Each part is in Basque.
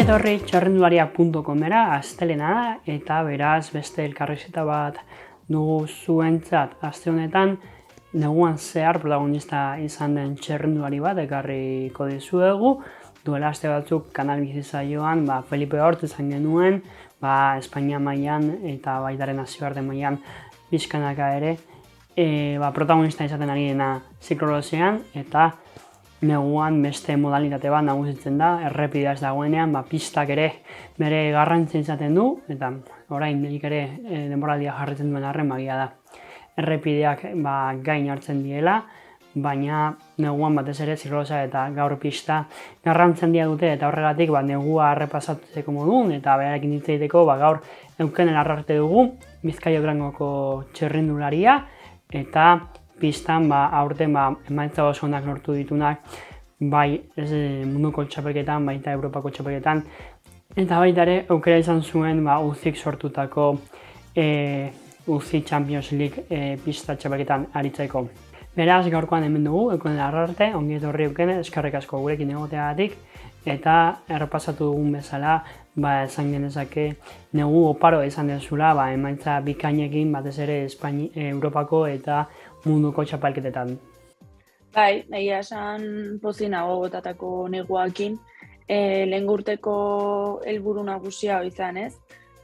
etorri txarrendularia.comera, astelena da, eta beraz beste elkarrizketa bat dugu zuentzat. Aste honetan, neguan zehar protagonista izan den txarrendulari bat ekarriko dizuegu. Duela aste batzuk Kanal Bizi saioan Felipe Hort izan genuen, Espainia mailan eta baitaren nazioarte mailan pixkanaka ere, protagonista izaten ari dena ziklokrosean, eta neguan beste modalitate bat nagusitzen da, errepidea ez dagoenean, pistak ere bere garrantzia izaten du, eta orain ere denboraldia jarraitzen duen arren magia da. Errepideak gain hartzen diela, baina neguan batez ere ziklosa eta gaur pista garrantzia handia dute, eta horregatik negua errepasatzeko modun, eta berarekin hitz egiteko gaur Eukene Larrarte dugu, Bizkaia Durangoko txirrindularia, eta pistan aurten emaitza oso onak lortu ditunak, bai munduko txapelketan, baita Europako txapelketan, eta baita ere aukera izan zuen UCIk sortutako UCI Champions League pista txapelketan aritzeko. Beraz, gaurkoan hemen dugu, Eukene Larrarte, ongi etorri Eukene, eskerrik asko gurekin egoteagatik, eta errepasatu dugun bezala, esan genezake negu oparo izan dezula, emaitza bikainekin batez ere Europako eta munduko txapelketetan. Bai, egia esan pozik nago botatako neguakin. Lehen urteko helburu nagusia izan ez,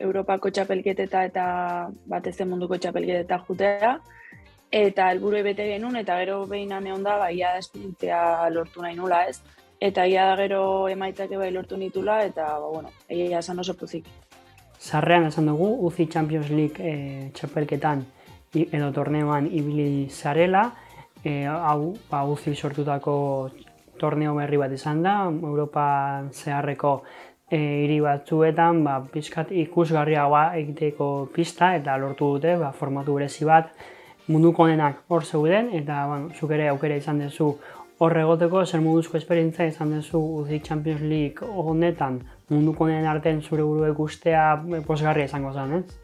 Europako txapelketeta eta batez munduko txapelketeta jutea. Eta helburu bete genuen, eta gero behin egon da, ia da esperientzia lortu nahi nula ez. Eta ia da gero emaitzake lortu nitula, eta egia esan oso pozik. Sarrean esan dugu, UCI Champions League txapelketan edo torneoan ibili zarela, hau UCI sortutako torneo berri bat izan da, Europa zeharreko hiri batzuetan pixkat ikusgarriagoa egiteko pista, eta lortu dute formatu berezi bat, munduko onenak hor zeuden, eta zuk ere aukera izan duzu hor egoteko, zer moduzko esperientzia izan duzu UCI Champions League honetan, munduko onenen artean zure burua ikustea pozgarria izango zen, ez?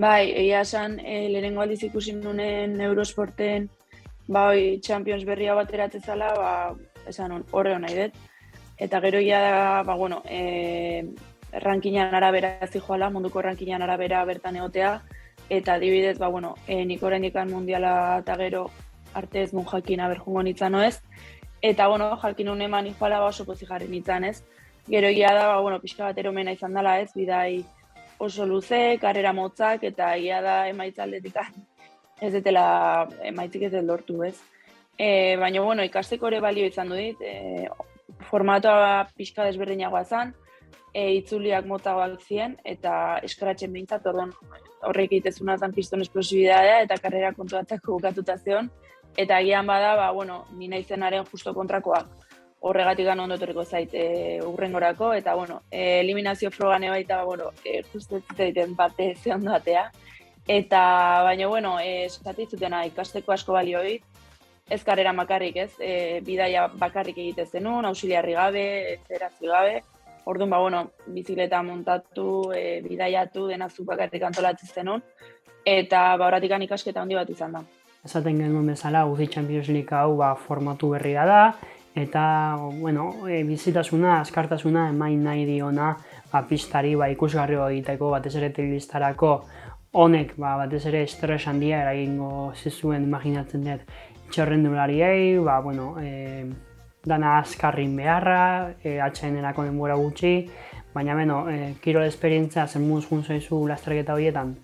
Bai, egia esan, lehenengo aldiz ikusi nunen Eurosporten Champions berria bat eratzezala, esan horre nahi dut. Eta gero ia da, rankingan arabera zijoala, munduko rankingan arabera bertan egotea, eta adibidez, nik oraindik mundiala eta gero arte ez nun jakin aberjungo nintzen ez. Eta, jakin nun eman ikuala oso pozik jarri nintzen ez. Gero ia da, pixka bat eromena izan dela ez, bidai oso luze, karrera motzak, eta ia da emaitza aldetik ez detela emaitzik ez dut lortu ez. Baina, ikasteko ere balio izan du dit, formatoa pixka desberdinagoa zen, itzuliak motzagoak ziren, eta eskaratzen behintzat, horrek egitezuna zen piston esplosibidadea, eta karrera kontuatzako bukatuta zion, eta agian bada, ni naizenaren justo kontrakoak. Horregatik ondo etorriko zait urrengorako, eta eliminazio frogane baita, justu ez zaiten bate ze ondo atea. Eta, baina, esatik zutena ikasteko asko balioit, ez karrera makarrik ez, bidaia bakarrik egite zenun, auxiliarri gabe, zeratzi gabe. Orduan, bizikleta montatu, bidaiatu, denazuk bakarrik antolatzen zenun, eta horretik ikasketa handi bat izan da. Esaten genuen bezala, UCI Champions League hau formatu berria da, eta bizitasuna, askartasuna emain nahi diona pistari ikusgarri egiteko, batez ere telebistarako honek batez ere estres handia eragingo zizuen imaginatzen dut txirrindulariei, dana azkarrin beharra, atxenerako denbora gutxi, baina kirol esperientzia zen muzgun zaizu lasterketa horietan?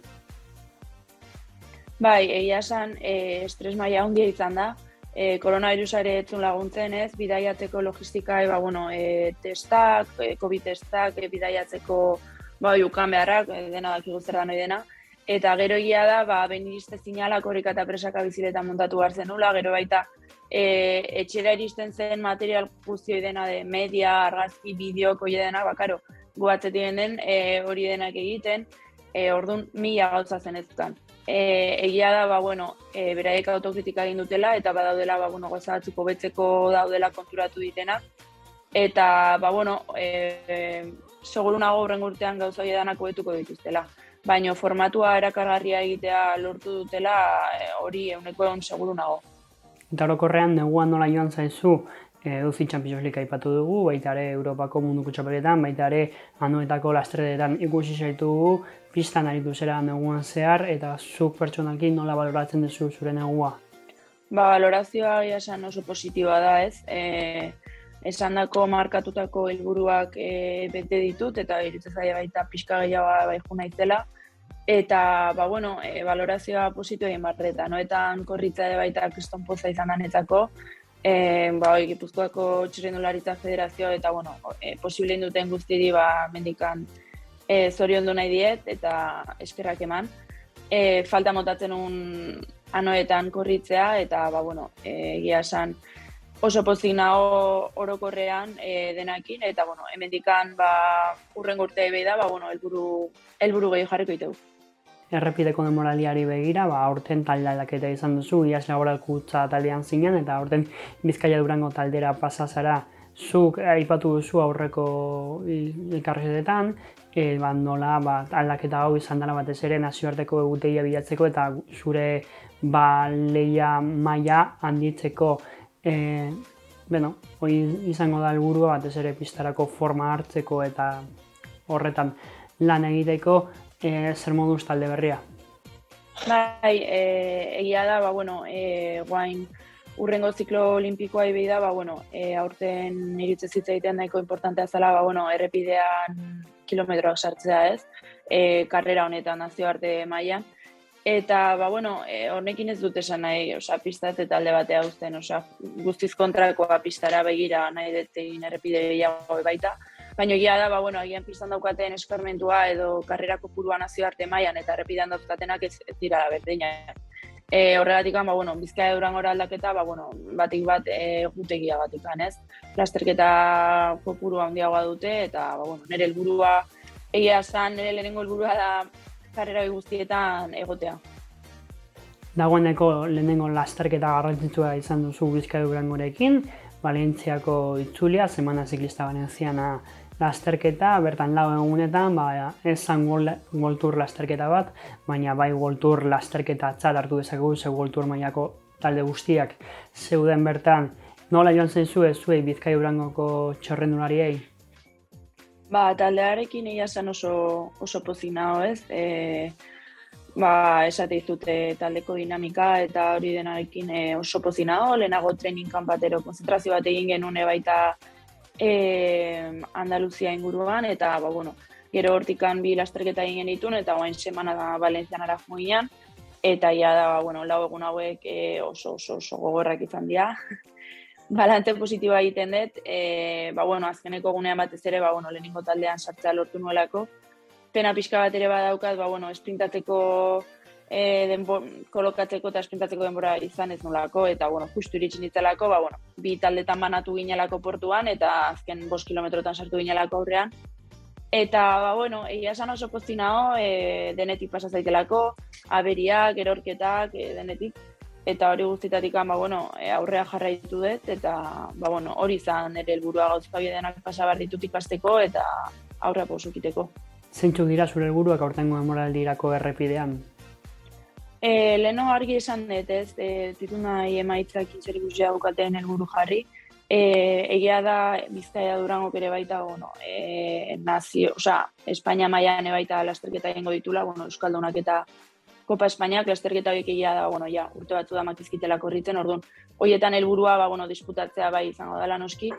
Bai, egia esan estres maila handia izan da. Koronavirusa ere etzun laguntzen ez, bidaiatzeko logistika, testak, COVID testak, bidaiatzeko ukan beharrak, dena dakigu zer da nahi dena. Eta gero egia da, behin iriste zinalak horrek eta presaka bizileta montatu behar zenula, gero baita etxera iristen zen material guztioi dena de media, argazki, bideok, hori dena, guatzetien den hori denak egiten, orduan 1000 gauza zen ez dutan. Egia da, beraiek autokritika egin dutela, eta badaudela, gauza batzuk hobetzeko daudela konturatu ditenak. Eta, seguru nago hurrengo urtean gauza hori denak hobetuko dituztela. Baina formatua erakargarria egitea lortu dutela, hori 100% seguru nago. Eta orokorrean neguan nola joan zaizu UCI Champions League aipatu dugu, baita ere Europako munduko txapelketan, baita ere anoetako lasterketetan ikusi zaitugu, pistan aritu zera neguan zehar, eta zuk pertsonalki nola baloratzen duzu zure negua? Balorazioa esan oso positiboa da, ez? Esandako markatutako helburuak bete ditut, eta iruditzen zaie baita pixka gehiago bai jo naizela. Eta, balorazioa positu egin barreta, noetan korritza ere baita kriston poza izan danetako, Gipuzkoako Txirrindularitza Federazio eta, posible induten guztiri, mendikan zoriondu nahi diet eta eskerrak eman. Falta motatzen un anoetan korritzea eta, egia esan oso pozik nago orokorrean denakin, eta, hemendikan hurrengo urtea behi da, helburu gehi jarriko ditu. Errepideko denboraldiari begira, aurten talde aldaketa izan duzu, iaz Laboral Kutxa taldean zinen, eta aurten Bizkaia Durango taldera pasa zara. Zuk aipatu duzu aurreko elkarrizketetan, nola aldaketa hau izan dela batez ere nazioarteko egutegia bilatzeko eta zure lehia maila handitzeko. Hori izango da helburua batez ere pistarako forma hartzeko eta horretan lan egiteko. Zer moduz talde berria? Egia da, guain urrengo ziklo olimpikoa behi da, aurten iritze zitzaitean nahiko importantea zela, errepidean kilometroak sartzea, ez? Karrera honetan nazioarte mailan. Eta, hornekin ez dut esan nahi, pista ez talde batea uzten, guztiz kontrakoa pistara begira nahi dut egin errepide gehiago baita. Baina egia da, agian pistan daukaten eskarmentua edo karrerako purua nazioarte mailan eta errepidean dauzkatenak ez dira berdinak. Horregatik, Bizkaia Durangora aldaketa, batik bat gutegia batikan, ez? Lasterketa kopurua handiagoa dute eta, nire helburua, egia esan, nire lehenengo helburua da karrera guztietan egotea. Dagoeneko lehenengo lasterketa garrantzitsua izan duzu Bizkaia Durangorekin, Valentziako itzulia, Semana Ziklista Valentziana lasterketa, bertan 4 egunetan, ez zan World Tour lasterketa bat, baina bai World Tour lasterketa hartu dezakegu, ze World Tour mailako talde guztiak zeuden bertan. Nola joan zaizue zuei Bizkaia Durangoko txirrindulariei? Taldearekin egia zen oso pozik nago, ez? Esate izute taldeko dinamika eta hori denarekin oso pozik nago, lehenago training kanpatero konzentrazio bat egin genune baita Andaluzia inguruan, eta gero hortikan 2 lasterketa egin genitun, eta guain semana da Valentzianara joan, eta ja da, 4 egun hauek oso gogorrak izan dira. Balante positiboa egiten dut, azkeneko egunean batez ere, lehenengo taldean sartzea lortu nuelako. Pena pixka bat ere badaukat, esprintatzeko kolokatzeko eta esprintatzeko denbora izan ez nolako, eta justu iritsi nitzelako, 2 taldetan banatu ginelako portuan, eta azken 5 kilometrotan sartu ginelako aurrean. Eta, egia esan oso pozik nago, denetik pasa zaitelako, aberiak, erorketak, denetik. Eta hori guztitatik, aurrea jarraitu dut, eta hori izan ere helburua gauzka bidenak pasa behar ditut ikasteko eta aurrea pausukiteko. Zeintzuk dira zure helburuak aurtengo denboraldirako errepidean? Leheno argi esan dut, ez, ditu nahi emaitzak zer daukaten helburu jarri. Egia da Bizkaia Durangok ere baita, Espainia mailan baita lasterketa egingo ditula, Euskaldunak eta Kopa Espainiak lasterketa horiek egia da, urte batzu da makizkitela korritzen, orduan, horietan helburua, disputatzea bai izango dela noski.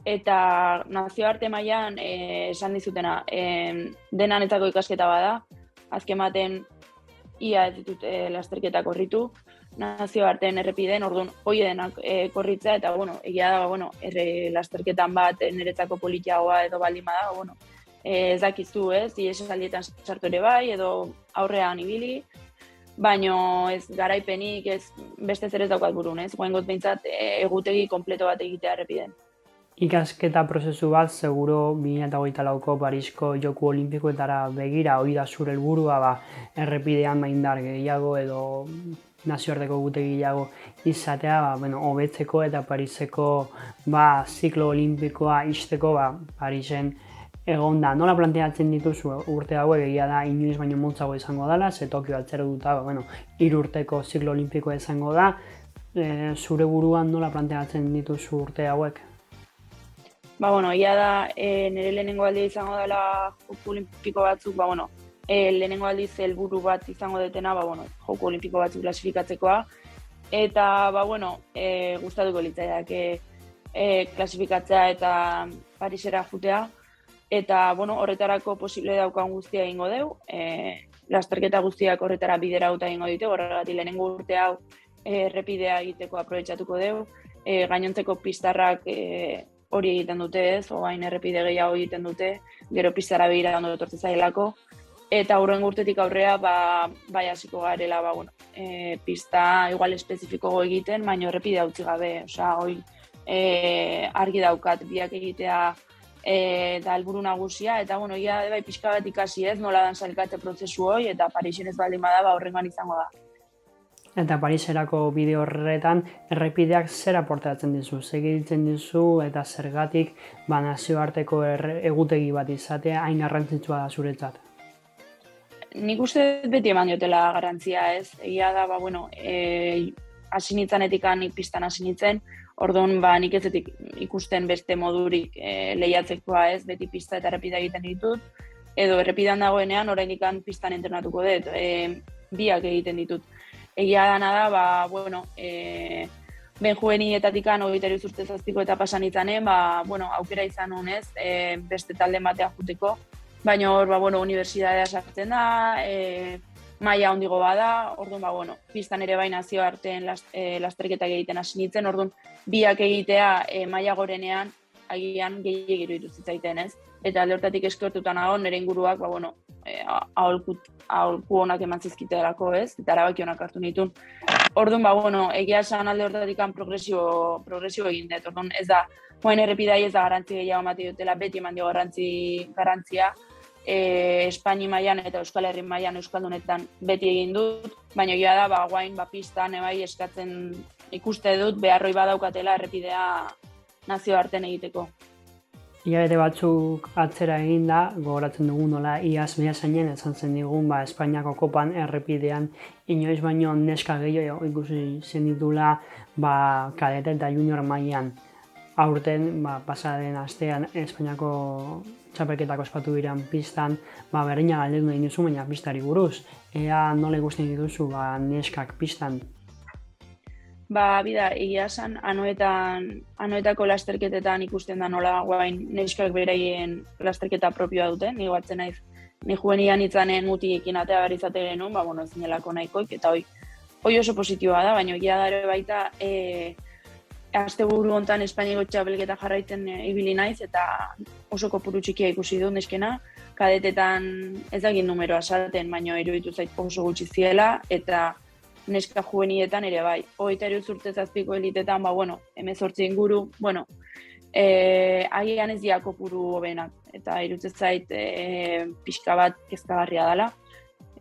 Eta nazioarte mailan esan dizutena, denanetako ikasketa bada, azken baten ia ez ditut lasterketa korritu, nazioartean errepideen, orduan, hori denak korritzea, eta, egia da, lasterketan bat niretzako politiagoa edo baldin bada, ez dakizu, ez, iesaldietan sartu ere bai, edo aurrean ibili, baino ez garaipenik, ez beste zer ez daukat burun, ez, goengot behintzat egutegi kompleto bat egitea errepideen. Ikasketa prozesu bat, seguro 2024ko Parisko Joku Olimpikoetara begira, hori da zure helburua, errepidean maindar gehiago edo nazioarteko egutegi gehiago izatea, hobetzeko eta Pariseko ziklo olimpikoa ixteko, Parisen egonda. Nola planteatzen dituzu urte hauek, egia da inoiz baino motzago izango dela, ze Tokio atzero duta, 3 urteko ziklo olimpikoa izango da. zure buruan nola planteatzen dituzu urte hauek? Ia da, nire lehenengo aldia izango dela Joko Olimpiko batzuk, lehenengo aldiz helburu bat izango detena, Joko Olimpiko batzuk klasifikatzekoa. Eta, gustatuko litzaidake klasifikatzea eta Parisera jutea. Eta, horretarako posible daukan guztia egingo deu. Lasterketa guztiak horretara bideratuta egingo ditu, horregatik lehenengo urte hau errepidea egiteko aprobetxatuko deu. Gainontzeko pistarrak hori egiten dute ez, oain errepide gehiago egiten dute, gero pistara behira ondo etortzen zailako. Eta hurrengo urtetik aurrea, bai hasiko garela, pista igual espezifiko egiten, baina errepidea utzi gabe. Argi daukat biak egitea da helburu nagusia, eta bai pixka bat ikasi ez, nola dan sailkatze prozesu hori, eta Parisen ez baldin bada, horrengan izango da. Eta Pariserako bide horretan, errepideak zer aportatzen dizu, segitzen dizu, eta zergatik nazioarteko egutegi bat izatea hain garrantzitsua da zuretzat? Nik uste beti eman diotela garantzia ez, egia da, hasi nintzanetik nik pistan hasi nintzen, orduan nik ez ikusten beste modurik lehiatzekoa ez, beti pista eta errepidea egiten ditut, edo errepidean dagoenean oraindik pistan entrenatuko dut, biak egiten ditut. Egia dana da, ben juveniletatik 23 urte zazpiko eta pasan nintzanen, aukera izan honez, beste talde batea juteko, baina hor, unibertsitatea sartzen da, maila handigo bada, orduan, pistan ere bai nazioarteen lasterketak egiten hasi nintzen, orduan, biak egitea maila gorenean, agian gehiagiru dituzitzaiten ez. Eta alde hortatik eskertuta nago, nire inguruak, aholku honak eman zizkitelako ez, eta erabaki honak hartu nituen. Orduan, egia esan alde hortatik progresio egin dut, orduan ez da, errepidai ez da garantzi gehiago emate dutela, beti eman dio garantzia, Espaini mailan eta Euskal Herri mailan euskaldunetan beti egin dut, baina egia da, guain pistan eskatzen ikuste dut, beharroi badaukatela errepidea nazioartean egiteko. Hilabete batzuk atzera egin da, gogoratzen dugu nola iaz Beasainen esan zen digun Espainiako kopan errepidean inoiz baino neska gehiago ikusi zen ditula kadete eta junior mailan. Aurten pasaden astean Espainiako txapelketak ospatu diren pistan berdina galdetu egin duzu, baina pistari buruz. Ea nola ikusten dituzu neskak pistan? Egia esan, anoetako lasterketetan ikusten da nola guain neskak beraien lasterketa propioa duten, nigo batzen naiz, ni juvenilan itzanen mutiekin atea behar izate genuen, ez zinelako nahikoik, eta hoi oso positiboa da, baina egia da ere baita, asteburu hontan Espainiako txapelketa jarraitzen ibili naiz, eta oso kopuru txikia ikusi du neskena, kadetetan ez dagin numeroa esaten, baina iruditu zait oso gutxi ziela, eta neska juveniletan ere bai. 23 urte zazpiko elitetan, 18 inguru, agian ez dira kopuru hobenak, eta iruditzen zait pixka bat kezkagarria dela.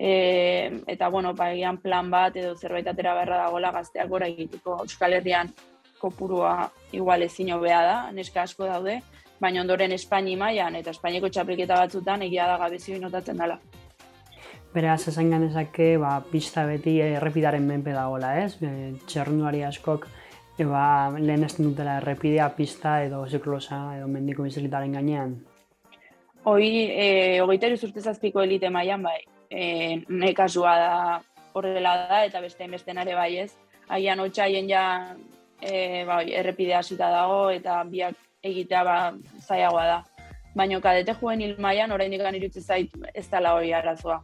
Eta, agian plan bat edo zerbait atera beharra dagoela gazteak gora egiteko. Euskal Herrian kopurua igual ezin hobea da, neska asko daude, baina ondoren Espaini mailan eta Espainiako txapelketa batzutan egia da gabezio notatzen dela. Beraz, esan ganezake, pista beti errepidaren menpe dagoela, ez? Txerrendulari askok lehenesten dutela errepidea, pista edo ziklosa edo mendiko bizikletaren gainean. Hogeita urte zazpiko elite mailan nire kasua da horrela da, eta beste ere bai ez. Agian otsaien ja errepidea hasita dago eta biak egitea zailagoa da. Baina kadete juvenil mailan oraindik iruditzen zait ez dela hori arazoa.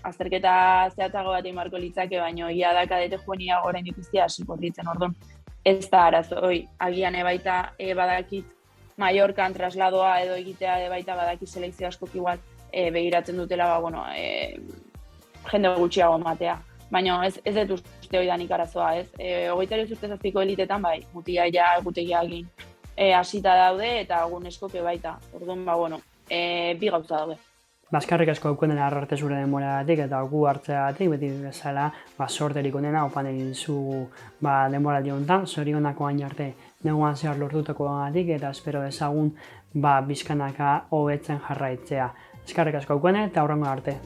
Azterketa zehatzago bat egin beharko litzake, baina egia da kadete juvenila oraindik ez dira hasi korritzen, orduan ez da arazo. Agian baita badakit Mallorcan trasladoa edo egitea baita badakit selekzio askok igual begiratzen dutela, jende gutxiago ematea. Baina ez dut uste hori danik arazoa, ez? 23 urte zazpiko elitetan, mutia ja egutegia egin hasita daude eta egun eskoke baita. Orduan, bi gauza daude. Eskerrik asko daukenen arte zure denboragatik eta gu hartzeagatik, beti bezala sorterik onena opan egin zu denboraldi honetan, zorionako hain arte neguan zehar lortutakoagatik eta espero dezagun bizkanaka hobetzen jarraitzea. Eskerrik asko daukenen eta hurrengo arte.